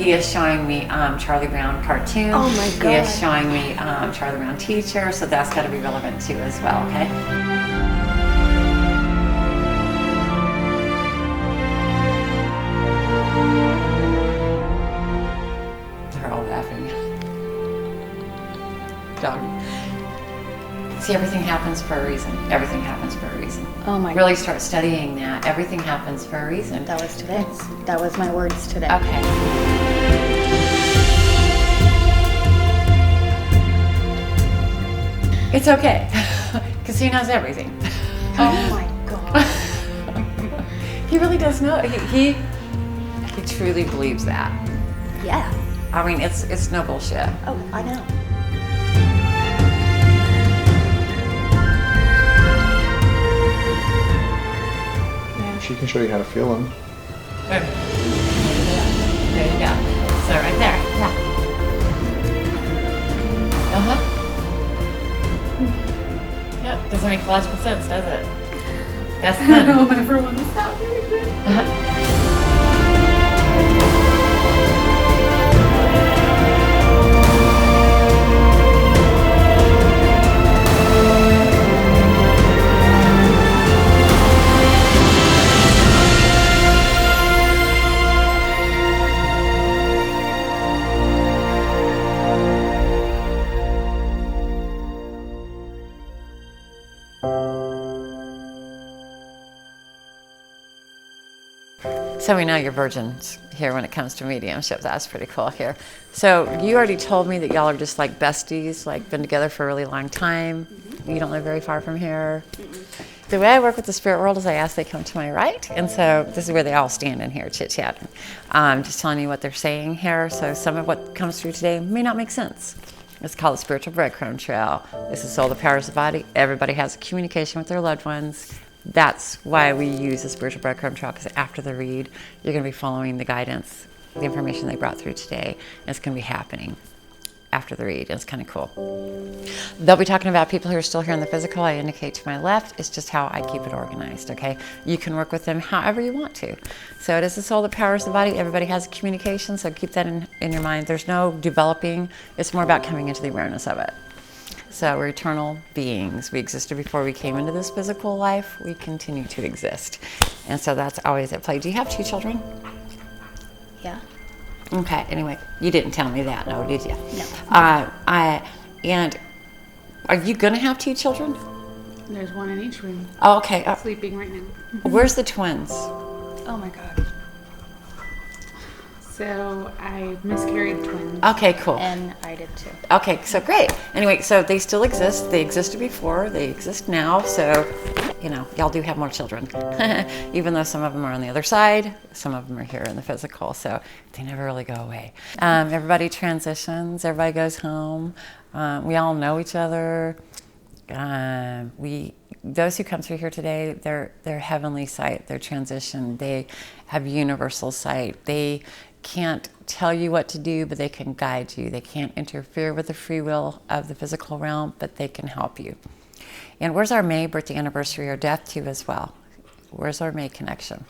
He is showing me Charlie Brown cartoon. Oh my God. He is showing me Charlie Brown teacher, so that's got to be relevant too as well, okay? They're all laughing. Dog. See, everything happens for a reason. Everything happens for a reason. Oh my Really God. start studying that. Everything happens for a reason. That was today. That was my words today. Okay. It's okay, because he knows everything. Oh my God. He really does know. He truly believes that. Yeah. I mean, it's no bullshit. Oh, I know. She can show you how to feel them. There you go. So right there. Yeah. Uh-huh. Yep. Doesn't make logical sense, does it? That's fun. I don't know if I ever want to stop anything. So we know you're virgins here when it comes to mediumship. That's pretty cool here. So you already told me that y'all are just like besties, like been together for a really long time. You don't live very far from here. The way I work with the spirit world is I ask they come to my right. And so this is where they all stand in here chit-chatting. Just telling you what they're saying here. So some of what comes through today may not make sense. It's called the spiritual breadcrumb trail. This is all the powers of the body. Everybody has a communication with their loved ones. That's why we use the spiritual breadcrumb trail, because after the read, you're going to be following the guidance, the information they brought through today, and it's going to be happening after the read. It's kind of cool. They'll be talking about people who are still here in the physical. I indicate to my left. It's just how I keep it organized, okay? You can work with them however you want to. So it is the soul that powers the body. Everybody has communication, so keep that in your mind. There's no developing. It's more about coming into the awareness of it. So we're eternal beings. We existed before we came into this physical life. We continue to exist. And so that's always at play. Do you have 2 children? Yeah. Okay, anyway, you didn't tell me that, no, did you? No. And are you going to have 2 children? There's one in each room. Oh, okay. Sleeping right now. Where's the twins? Oh my God. So I miscarried twins. Okay, cool. And I did too. Okay, so great. Anyway, so they still exist. They existed before. They exist now. So, you know, y'all do have more children. Even though some of them are on the other side, some of them are here in the physical. So they never really go away. Everybody transitions. Everybody goes home. We all know each other. Those who come through here today, they're heavenly sight. They're transition. They have universal sight. They can't tell you what to do, but they can guide you. They can't interfere with the free will of the physical realm, but they can help you. And where's our May birthday anniversary or death too as well? Where's our May connection?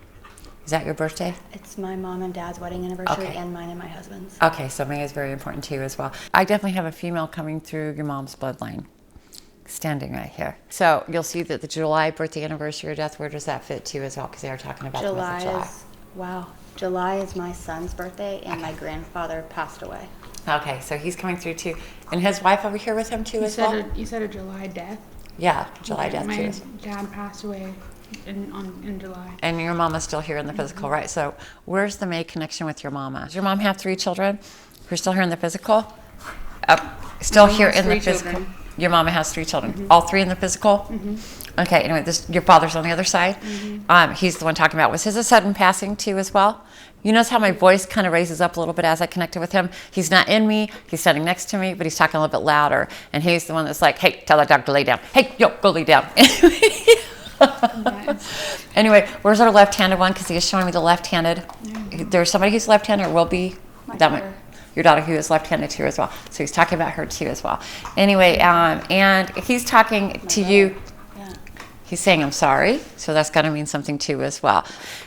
Is that your birthday? It's my mom and dad's wedding anniversary, Okay. and mine and my husband's. Okay, so May is very important too as well. I definitely have a female coming through your mom's bloodline, standing right here. So you'll see that the July birthday anniversary or death, where does that fit to as well? Because they are talking about the month of July. July is my son's birthday, and my grandfather passed away. Okay, so he's coming through too. And his wife over here with him too as well? You said a July death? Yeah, July Okay, death my too. dad passed away in July. And your mama's still here in the physical, right? So where's the May connection with your mama? Does your mom have 3 children who are still here in the physical? Still here in the physical? Children. Your mama has 3 children. All 3 in the physical? Okay, anyway, your father's on the other side. He's the one talking about, was his a sudden passing too as well? You notice how my voice kind of raises up a little bit as I connected with him? He's not in me, he's standing next to me, but he's talking a little bit louder. And he's the one that's like, hey, tell that dog to lay down. Hey, yo, go lay down. Anyway, where's our left-handed one? Because he is showing me the left-handed. There's somebody who's left-handed, or will be. My daughter. Your daughter who is left-handed too as well. So he's talking about her too as well. Anyway, and he's talking to you. Yeah. He's saying, I'm sorry. So that's got to mean something too as well.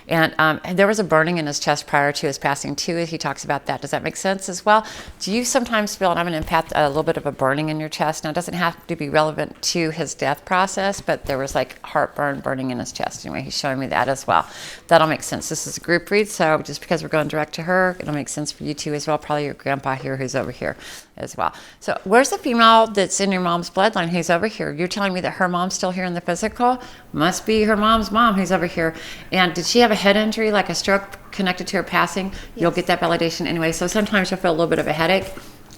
And there was a burning in his chest prior to his passing too. He talks about that. Does that make sense as well? Do you sometimes feel, and I'm an empath, a little bit of a burning in your chest? Now, it doesn't have to be relevant to his death process, but there was like heartburn burning in his chest. Anyway, he's showing me that as well. That'll make sense. This is a group read, so just because we're going direct to her, it'll make sense for you too as well. Probably your grandpa here who's over here as well. So where's the female that's in your mom's bloodline who's over here? You're telling me that her mom's still here in the physical? Must be her mom's mom who's over here. And did she have a head injury, like a stroke connected to her passing? Yes. You'll get that validation anyway. So sometimes you'll feel a little bit of a headache.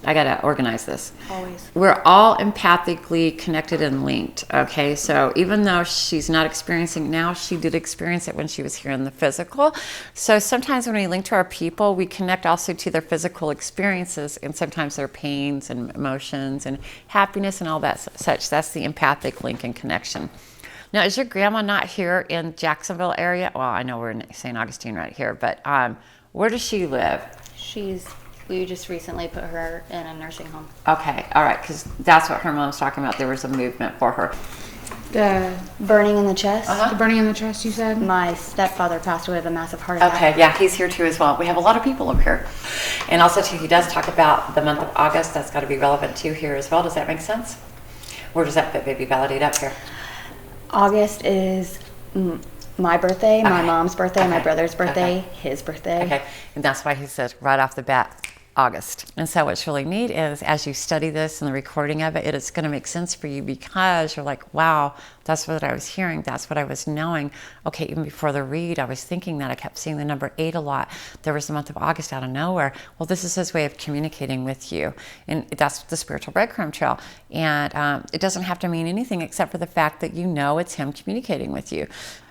I got to organize this. Always. We're all empathically connected and linked, okay? So even though she's not experiencing now, she did experience it when she was here in the physical. So sometimes when we link to our people, we connect also to their physical experiences and sometimes their pains and emotions and happiness and all that such. That's the empathic link and connection. Now, is your grandma not here in Jacksonville area? Well, I know we're in St. Augustine right here, but where does she live? We just recently put her in a nursing home. Okay, all right, because that's what her mom's talking about. There was a movement for her. The Burning in the chest. the burning in the chest, you said? My stepfather passed away of a massive heart attack. Okay, yeah, he's here too as well. We have a lot of people up here. And also too, he does talk about the month of August. That's got to be relevant too here as well. Does that make sense? Where does that fit, baby? Validate up here. August is my birthday, my mom's birthday, my brother's birthday, his birthday. Okay, and that's why he says right off the bat, August. And so what's really neat is as you study this and the recording of it, it's going to make sense for you because you're like, wow, that's what I was hearing. That's what I was knowing. Okay, even before the read, I was thinking that. I kept seeing the number 8 a lot. There was the month of August out of nowhere. Well, this is his way of communicating with you. And that's the spiritual breadcrumb trail. And it doesn't have to mean anything except for the fact that you know it's him communicating with you.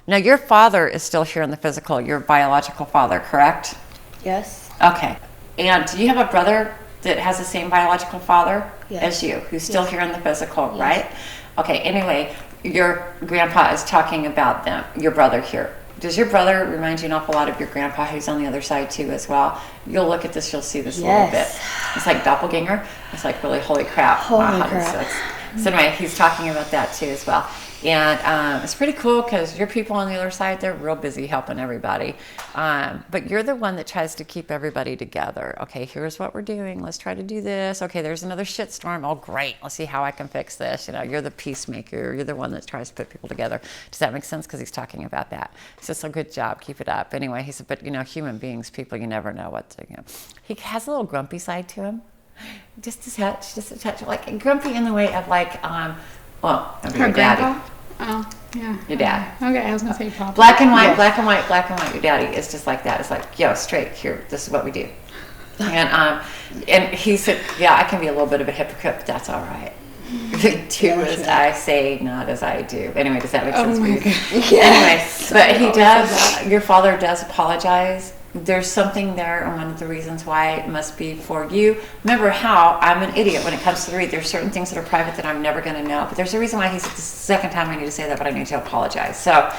Now, your father is still here in the physical, your biological father, correct? Yes. Okay. And do you have a brother that has the same biological father as you, who's still here in the physical, right? Okay, anyway, your grandpa is talking about them, your brother here. Does your brother remind you an awful lot of your grandpa who's on the other side too as well? You'll look at this, you'll see this a little bit. It's like doppelganger. It's like really holy crap. Holy crap. So anyway, he's talking about that too as well. And it's pretty cool because your people on the other side, they're real busy helping everybody. But you're the one that tries to keep everybody together. Okay, here's what we're doing. Let's try to do this. Okay, there's another shitstorm. Oh, great. Let's see how I can fix this. You know, you're the peacemaker. You're the one that tries to put people together. Does that make sense? Because he's talking about that. He says, so good job. Keep it up. Anyway, he said, but, you know, human beings, people, you never know what to, you know. He has a little grumpy side to him. Just a touch. Like grumpy in the way of like, well, Her your grandpa? daddy. Oh, yeah. Your dad. Okay, I was going to say papa. Black and white, black and white, black and white. Your daddy is just like that. It's like, yo, straight here. This is what we do. And he said, yeah, I can be a little bit of a hypocrite, but that's all right. Do as I say, not as I do. Anyway, does that make sense for you? Anyway, but he does. Your father does apologize. There's something there, and one of the reasons why it must be for you. Remember how I'm an idiot when it comes to the read. There's certain things that are private that I'm never going to know. But there's a reason why he said, this is the second time I need to say that, but I need to apologize. So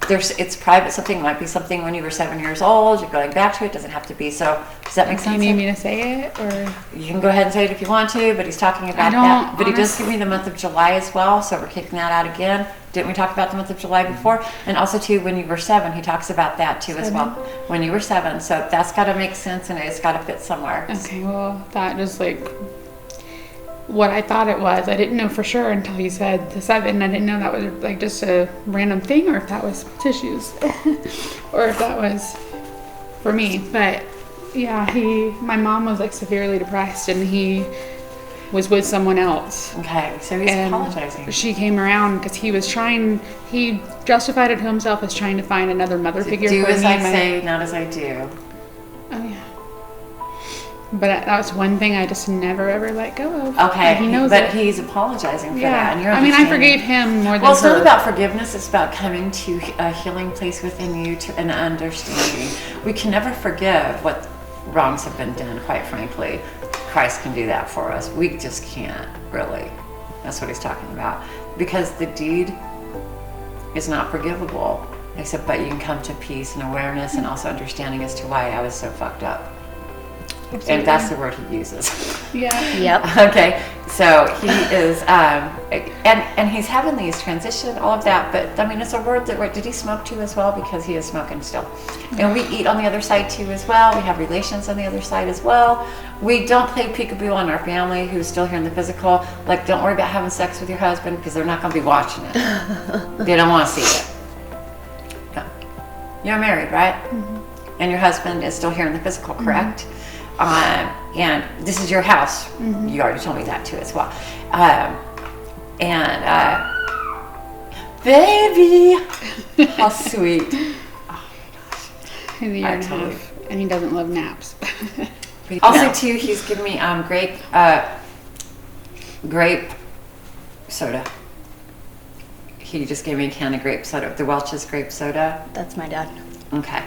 it's private. Something might be something when you were 7 years old. You're going back to it. Doesn't have to be. So does that make sense? Do you need me to say it, or you can go ahead and say it if you want to? But he's talking about that. But he does give me the month of July as well. So we're kicking that out again. Didn't we talk about the month of July before? And also too, when you were 7, he talks about that too as well. When you were 7, so that's got to make sense and it's got to fit somewhere. Okay, well, that just like what I thought it was. I didn't know for sure until you said the 7. I didn't know that was like just a random thing, or if that was tissues, or if that was for me. But yeah, my mom was like severely depressed, and he was with someone else. Okay, so he's apologizing. She came around because he justified it to himself as trying to find another mother figure. Do for as me I say, not as I do. Oh yeah. But that was one thing I just never ever let go of. Okay, and he knows but it. He's apologizing for that. And I forgave him more than Well, it's her. not about forgiveness. It's about coming to a healing place within you and understanding. We can never forgive what wrongs have been done, quite frankly. Christ can do that for us. We just can't, really. That's what he's talking about. Because the deed is not forgivable. I said, but you can come to peace and awareness and also understanding as to why I was so fucked up. Absolutely. And that's the word he uses. Yeah. Yep. Okay. So he is, and and he's having these transition, all of that. But I mean, it's a word that, did he smoke too as well? Because he is smoking still. And we eat on the other side too as well. We have relations on the other side as well. We don't play peekaboo on our family who's still here in the physical. Like, don't worry about having sex with your husband because they're not going to be watching it. They don't want to see it. No. You're married, right? Mm-hmm. And your husband is still here in the physical, correct? Mm-hmm. And this is your house. Mm-hmm. You already told me that too as well. Baby, how sweet. Oh my gosh. He's a year and a half, and he doesn't love naps. Also, too, he's giving me grape soda. He just gave me a can of grape soda, the Welch's grape soda. That's my dad. Okay.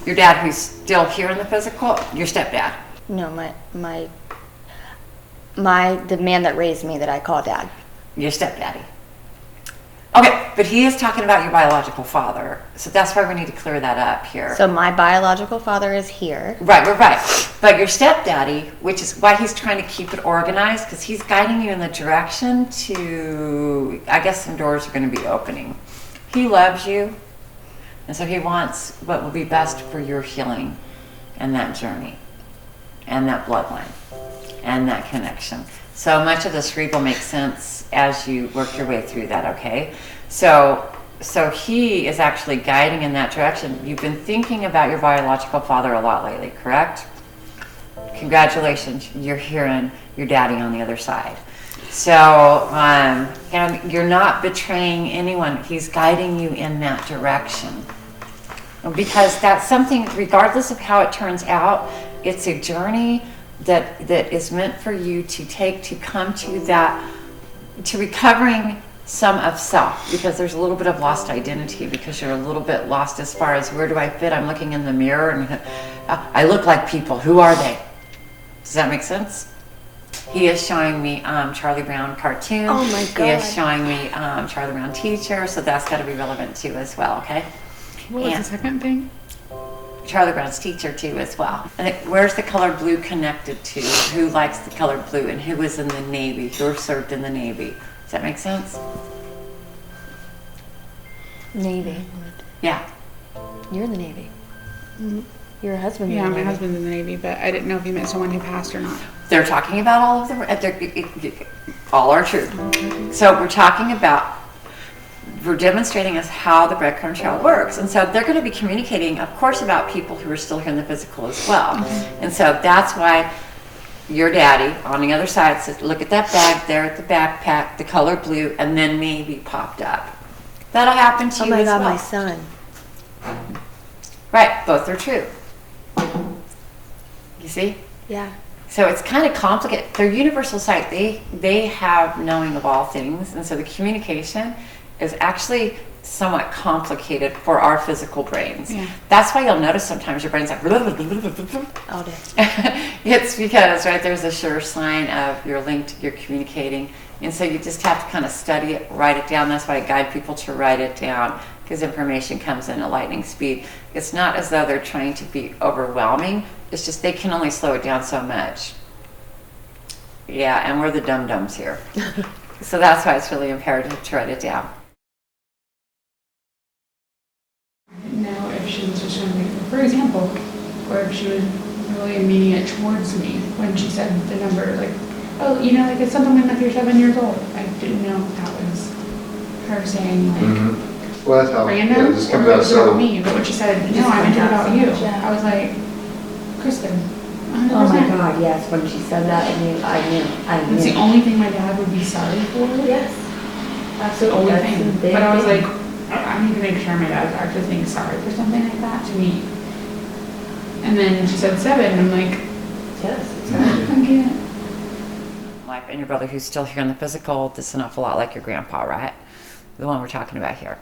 Your dad, who's still here in the physical, your stepdad. No, the man that raised me that I call dad. Your stepdaddy. Okay, but he is talking about your biological father, so that's why we need to clear that up here. So my biological father is here. Right. But your stepdaddy, which is why he's trying to keep it organized, because he's guiding you in the direction to, I guess some doors are going to be opening. He loves you, and so he wants what will be best for your healing and that journey and that bloodline and that connection. So much of the cerebral makes sense as you work your way through that, okay? So he is actually guiding in that direction. You've been thinking about your biological father a lot lately, correct? Congratulations, you're hearing your daddy on the other side. So, and you're not betraying anyone. He's guiding you in that direction. Because that's something, regardless of how it turns out, it's a journey that is meant for you to take to come to that, to recovering some of self, because there's a little bit of lost identity, because you're a little bit lost as far as where do I fit. I'm looking in the mirror and I look like people. Who are they? Does that make sense? He is showing me Charlie Brown cartoon. Oh my God. He is showing me Charlie Brown teacher, so that's got to be relevant too as well, okay? What was the second thing? Charlie Brown's teacher too as well. And where's the color blue connected to? Who likes the color blue and who was in the Navy? Who served in the Navy? Does that make sense? Navy. Yeah. You're in the Navy. Mm-hmm. Your husband. Yeah, my husband's in the Navy, but I didn't know if you meant someone who passed or not. They're talking about all of them. All are true. So we're talking about, we're demonstrating us how the breadcrumb trail works. And so they're going to be communicating, of course, about people who are still here in the physical as well. Mm-hmm. And so that's why your daddy on the other side says, look at that bag there at the backpack, the color blue, and then maybe popped up. That'll happen to you as well. Oh my God, my son. Right, both are true. You see? Yeah. So it's kind of complicated. They're universal sight. They have knowing of all things, and so the communication is actually somewhat complicated for our physical brains. Yeah. That's why you'll notice sometimes your brain's like All day. it's because, right, there's a sure sign of you're linked, you're communicating, and so you just have to kind of study it, write it down. That's why I guide people to write it down, because information comes in at lightning speed. It's not as though they're trying to be overwhelming. It's just they can only slow it down so much. Yeah, and we're the dum-dums here. So that's why it's really imperative to write it down. I didn't know if she was just trying to make, for example, or if she was really meaning it towards me when she said the number, like, oh, you know, like it's something like you're 7 years old. I didn't know if that was her saying, like, Mm-hmm. Well, that's how random, it just comes or out was it about so. me? But when she said, no, I meant it about you, I was like, Kristen, 100%. Oh my God, yes. When she said that, I knew. It's the only thing my dad would be sorry for. Yes. That's the only That's thing. the big But I was thing. like, I need to make sure my dad's actually thinking sorry for something like that to me. And then she said 7, and I'm like, Yes. I can't. Life and your brother who's still here in the physical, this is an awful lot like your grandpa, right? The one we're talking about here.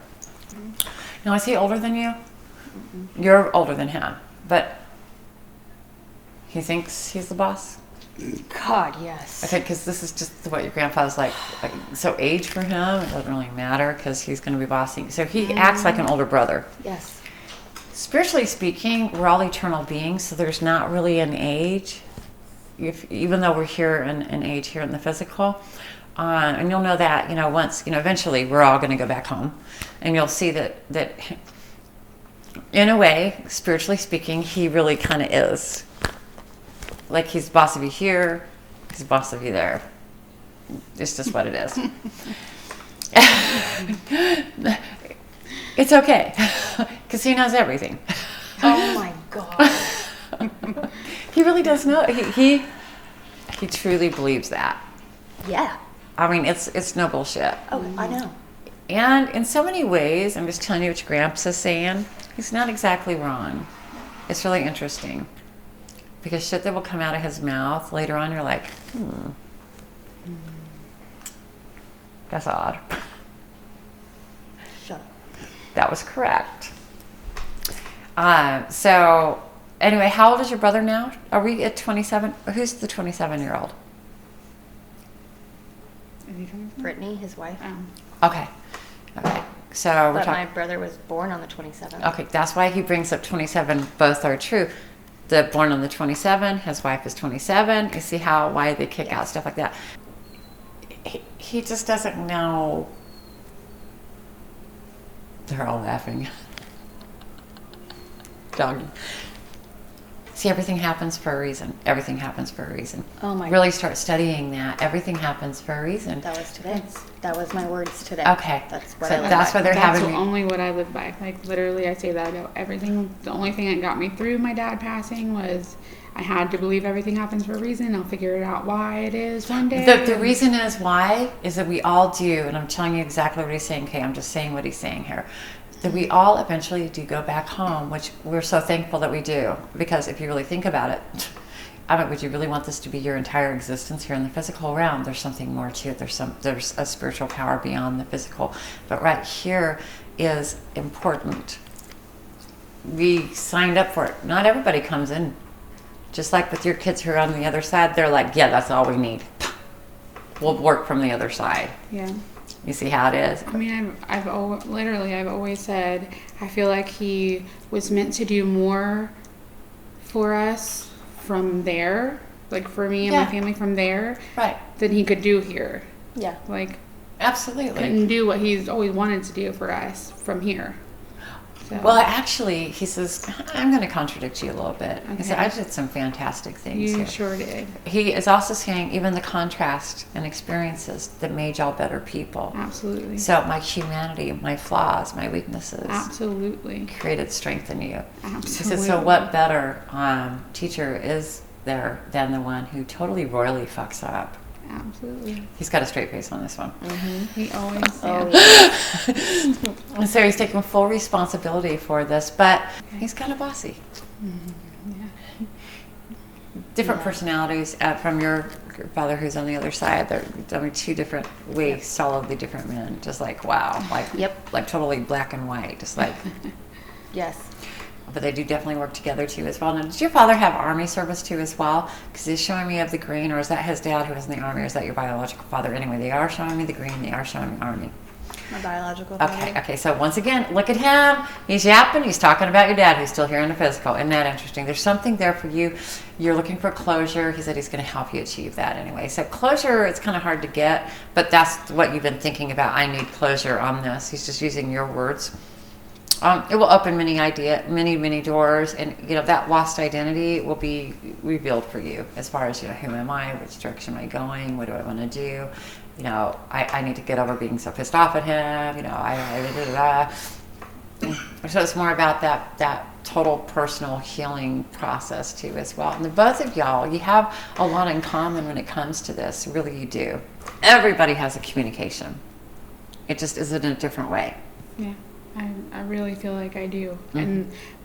Now, is he older than you? You're older than him, but he thinks he's the boss? God, yes. Okay, because this is just what your grandpa's like. So age for him, it doesn't really matter because he's going to be bossing. So he acts like an older brother. Yes. Spiritually speaking, we're all eternal beings, so there's not really an age, even though we're here in age here in the physical. And you'll know that, once, eventually we're all going to go back home, and you'll see that in a way, spiritually speaking, he really kind of is. Like, he's boss of you here, he's boss of you there. It's just what it is. It's okay, because he knows everything. Oh my God. He really does know. He truly believes that. Yeah. I mean, it's no bullshit. Oh, I know. And in so many ways, I'm just telling you what your Gramps is saying, he's not exactly wrong. It's really interesting. Because shit that will come out of his mouth later on, you're like, that's odd. Shut up. That was correct. So, anyway, how old is your brother now? Are we at 27? Who's the 27-year-old? Brittany, his wife. Okay. So we're But my talking. brother was born on the 27th. Okay, that's why he brings up 27. Both are true. The born on the 27, his wife is 27. You see why they kick out stuff like that. He just doesn't know. They're all laughing. Doggy. See, everything happens for a reason. Everything happens for a reason. Oh my Really start studying that. Everything happens for a reason. That was today. That was my words today. Okay. That's what So I live that's by. why they're That's having me. only what I live by. Like, literally, I say that about everything. The only thing that got me through my dad passing was I had to believe everything happens for a reason. I'll figure it out why it is one day. The reason is why is that we all do, and I'm telling you exactly what he's saying, Kay. I'm just saying what he's saying here. That we all eventually do go back home, which we're so thankful that we do. Because if you really think about it, I mean, would you really want this to be your entire existence here in the physical realm? There's something more to it. There's a spiritual power beyond the physical. But right here is important. We signed up for it. Not everybody comes in. Just like with your kids who are on the other side, they're like, yeah, that's all we need. We'll work from the other side. Yeah. You see how it is? I mean, I've always said I feel like he was meant to do more for us from there, like for me and my family from there, Right. than he could do here. Yeah. Like, Absolutely. couldn't do what he's always wanted to do for us from here. So, Well, actually, he says, I'm going to contradict you a little bit. He said, Okay. I did some fantastic things you here. sure did. He is also saying even the contrast and experiences that made y'all better people. Absolutely. So my humanity, my flaws, my weaknesses Absolutely. created strength in you. He Absolutely. said, so what better teacher is there than the one who totally royally fucks up? Absolutely. He's got a straight face on this one. He always. Oh, Yeah. And so he's taking full responsibility for this, but he's kind of bossy. Different personalities from your father who's on the other side. They're two different ways, solidly different men. Just like, wow. Like, Yep. like totally black and white. Just like, Yes. but they do definitely work together too as well. Now, did your father have army service too as well? Because he's showing me of the green, or is that his dad who was in the army, or is that your biological father? Anyway, they are showing me the green, they are showing me army. My biological father. Okay, so once again, look at him. He's yapping, he's talking about your dad who's still here in the physical. Isn't that interesting? There's something there for you. You're looking for closure. He said he's going to help you achieve that anyway. So closure, it's kind of hard to get, but that's what you've been thinking about. I need closure on this. He's just using your words. It will open many doors, and that lost identity will be revealed for you as far as who am I, which direction am I going, what do I want to do. I need to get over being so pissed off at him. So it's more about that total personal healing process too as well. And the both of y'all, you have a lot in common when it comes to this. Really, you do. Everybody has a communication. It just is in a different way. Yeah, I really feel like I do.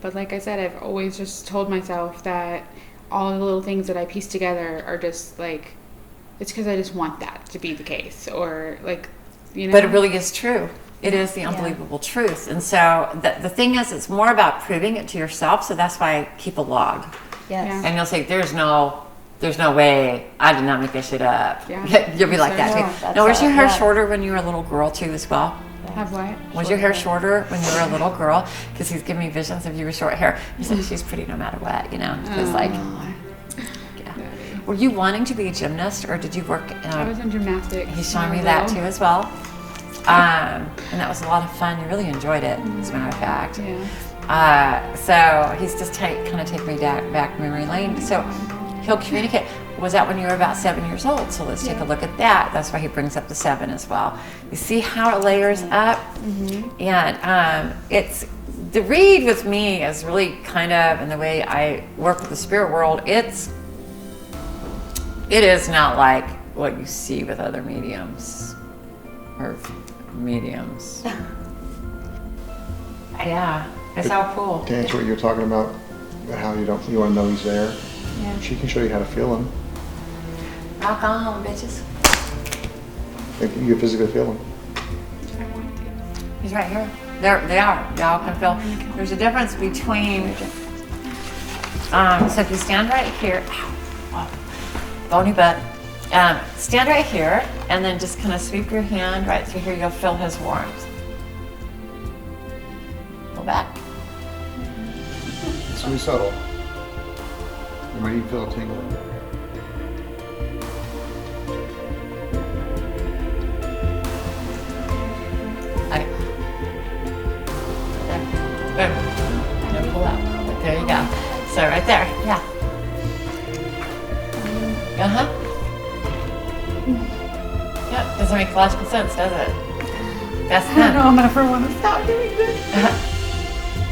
But like I said, I've always just told myself that all the little things that I piece together are just like, it's because I just want that to be the case, or like, But it really is true. It is the unbelievable truth. And so the thing is, it's more about proving it to yourself. So that's why I keep a log. Yes. Yeah. And you'll say, there's no way. I did not make this shit up. Yeah. You'll be like that Yeah, too. that's Now, was your all, hair yeah. shorter when you were a little girl too as well? Have what? Was your hair shorter when you were a little girl? Because he's giving me visions of you with short hair. He said she's pretty no matter what, because like, yeah. were you wanting to be a gymnast, or did you work? I was in gymnastics. He's showing me when I that was too little. as well. And that was a lot of fun. You really enjoyed it, as a matter of fact. Yeah. So he's just kind of taking me back memory lane. So he'll communicate. Was that when you were about 7 years old? So let's take a look at that. That's why he brings up the 7 as well. You see how it layers up? And it's, the read with me is really kind of, in the way I work with the spirit world, it is not like what you see with other mediums. Or mediums. Yeah, it's how cool. To answer what you're talking about, how you want to know he's there. Yeah. She can show you how to feel him. Rock on, bitches. Like, you can physically feel him. I want to. He's right here. They are. Y'all can feel. There's a difference between. So if you stand right here, bony butt. Stand right here, and then just kind of sweep your hand right through here. You'll feel his warmth. Go back. It's really subtle. You might even feel a tingle. Okay. There. Boom. Now pull out. There you go. So right there. Yeah. Uh-huh. Yep. Doesn't make logical sense, does it? That's I don't know. him. I'm never want to stop doing this.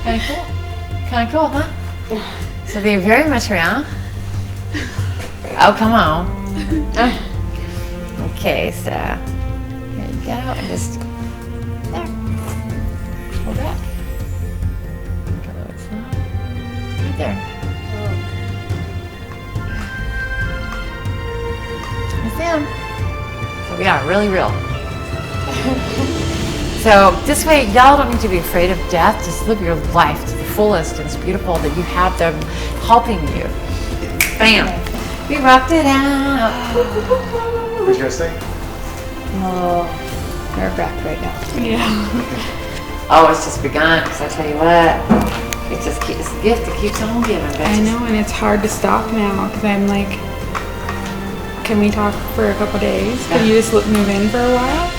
Kind of cool. Kind of cool, huh? So they're very much around. Oh, come on. Okay, so here you go. And just there. Pull back. Go, it's not. Right there. It's him. So we are really real. So this way, y'all don't need to be afraid of death. Just live your life to the fullest, and it's beautiful that you have them helping you. Bam! We rocked it out. What you guys think? Oh, nerve-wracked right now. Yeah. Oh, it's just begun. Because I tell you what, it's just it's a gift that keeps on giving. Bitches. I know, and it's hard to stop now because I'm like, can we talk for a couple days? Can you just move in for a while?